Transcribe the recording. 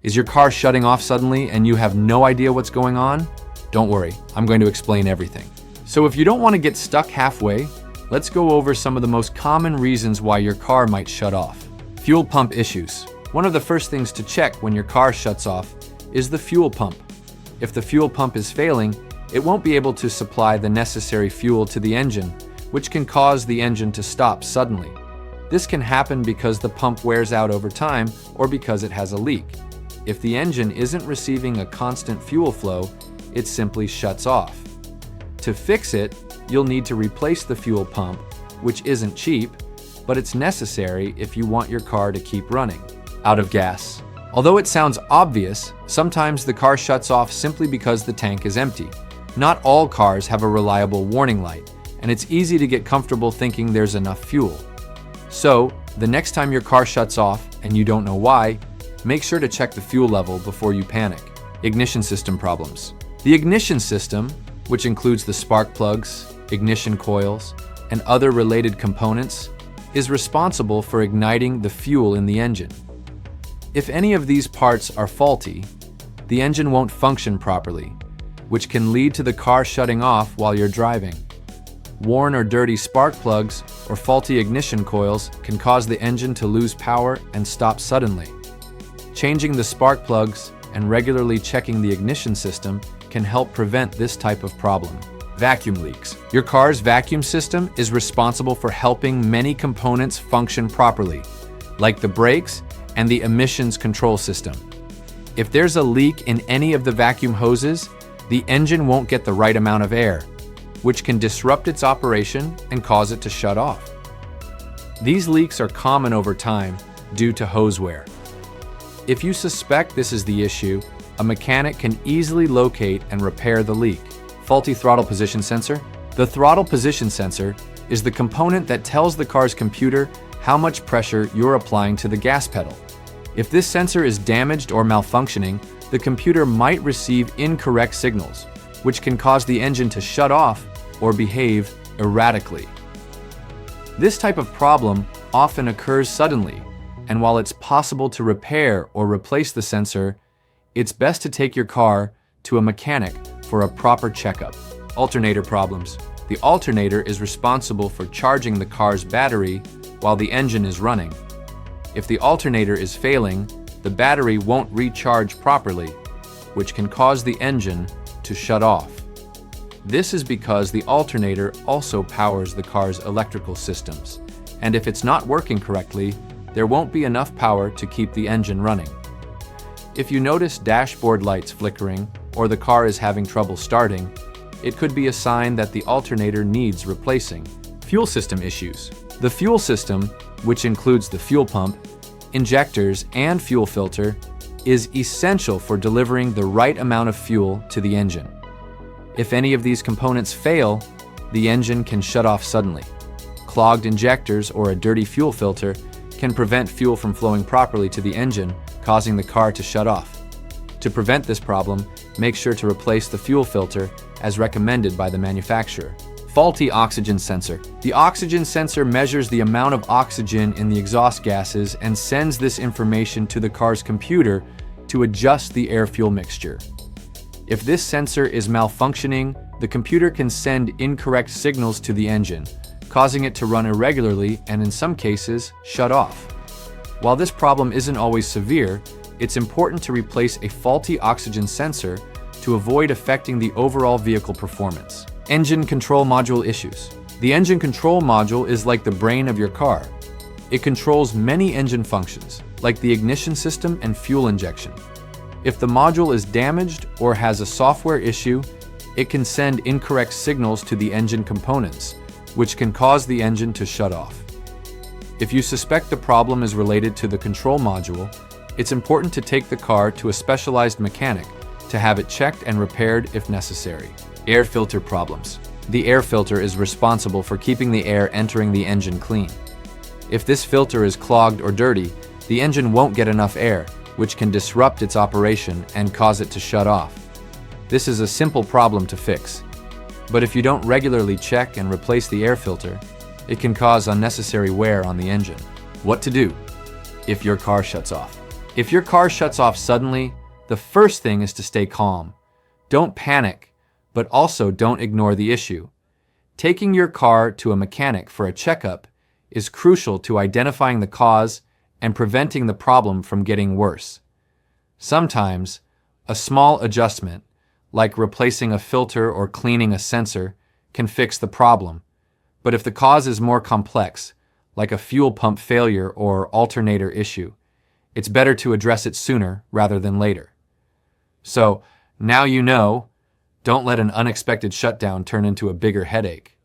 Is your car shutting off suddenly and you have no idea what's going on? Don't worry, I'm going to explain everything. So if you don't want to get stuck halfway, let's go over some of the most common reasons why your car might shut off. Fuel pump issues. One of the first things to check when your car shuts off is the fuel pump. If the fuel pump is failing, it won't be able to supply the necessary fuel to the engine, which can cause the engine to stop suddenly. This can happen because the pump wears out over time or because it has a leak. If the engine isn't receiving a constant fuel flow, it simply shuts off. To fix it, you'll need to replace the fuel pump, which isn't cheap, but it's necessary if you want your car to keep running. Out of gas. Although it sounds obvious, sometimes the car shuts off simply because the tank is empty. Not all cars have a reliable warning light, and it's easy to get comfortable thinking there's enough fuel. So, the next time your car shuts off and you don't know why, make sure to check the fuel level before you panic. Ignition system problems. The ignition system, which includes the spark plugs, ignition coils, and other related components, is responsible for igniting the fuel in the engine. If any of these parts are faulty, the engine won't function properly, which can lead to the car shutting off while you're driving. Worn or dirty spark plugs or faulty ignition coils can cause the engine to lose power and stop suddenly. Changing the spark plugs and regularly checking the ignition system can help prevent this type of problem. Vacuum leaks. Your car's vacuum system is responsible for helping many components function properly, like the brakes and the emissions control system. If there's a leak in any of the vacuum hoses, the engine won't get the right amount of air, which can disrupt its operation and cause it to shut off. These leaks are common over time due to hose wear. If you suspect this is the issue, a mechanic can easily locate and repair the leak. Faulty throttle position sensor. The throttle position sensor is the component that tells the car's computer how much pressure you're applying to the gas pedal. If this sensor is damaged or malfunctioning, the computer might receive incorrect signals, which can cause the engine to shut off or behave erratically. This type of problem often occurs suddenly, and while it's possible to repair or replace the sensor, it's best to take your car to a mechanic for a proper checkup. Alternator problems. The alternator is responsible for charging the car's battery while the engine is running. If the alternator is failing, the battery won't recharge properly, which can cause the engine to shut off. This is because the alternator also powers the car's electrical systems, and if it's not working correctly, there won't be enough power to keep the engine running. If you notice dashboard lights flickering or the car is having trouble starting, it could be a sign that the alternator needs replacing. Fuel system issues. The fuel system, which includes the fuel pump, injectors, and fuel filter, is essential for delivering the right amount of fuel to the engine. If any of these components fail, the engine can shut off suddenly. Clogged injectors or a dirty fuel filter can prevent fuel from flowing properly to the engine, causing the car to shut off. To prevent this problem, make sure to replace the fuel filter as recommended by the manufacturer. Faulty oxygen sensor. The oxygen sensor measures the amount of oxygen in the exhaust gases and sends this information to the car's computer to adjust the air-fuel mixture. If this sensor is malfunctioning, the computer can send incorrect signals to the engine, causing it to run irregularly and in some cases, shut off. While this problem isn't always severe, it's important to replace a faulty oxygen sensor to avoid affecting the overall vehicle performance. Engine control module issues. The engine control module is like the brain of your car. It controls many engine functions, like the ignition system and fuel injection. If the module is damaged or has a software issue, it can send incorrect signals to the engine components, which can cause the engine to shut off. If you suspect the problem is related to the control module, it's important to take the car to a specialized mechanic to have it checked and repaired if necessary. Air filter problems. The air filter is responsible for keeping the air entering the engine clean. If this filter is clogged or dirty, the engine won't get enough air, which can disrupt its operation and cause it to shut off. This is a simple problem to fix. But if you don't regularly check and replace the air filter, it can cause unnecessary wear on the engine. What to do if your car shuts off? If your car shuts off suddenly, the first thing is to stay calm. Don't panic, but also don't ignore the issue. Taking your car to a mechanic for a checkup is crucial to identifying the cause and preventing the problem from getting worse. Sometimes, a small adjustment, like replacing a filter or cleaning a sensor, can fix the problem. But if the cause is more complex, like a fuel pump failure or alternator issue, it's better to address it sooner rather than later. So, now you know, don't let an unexpected shutdown turn into a bigger headache.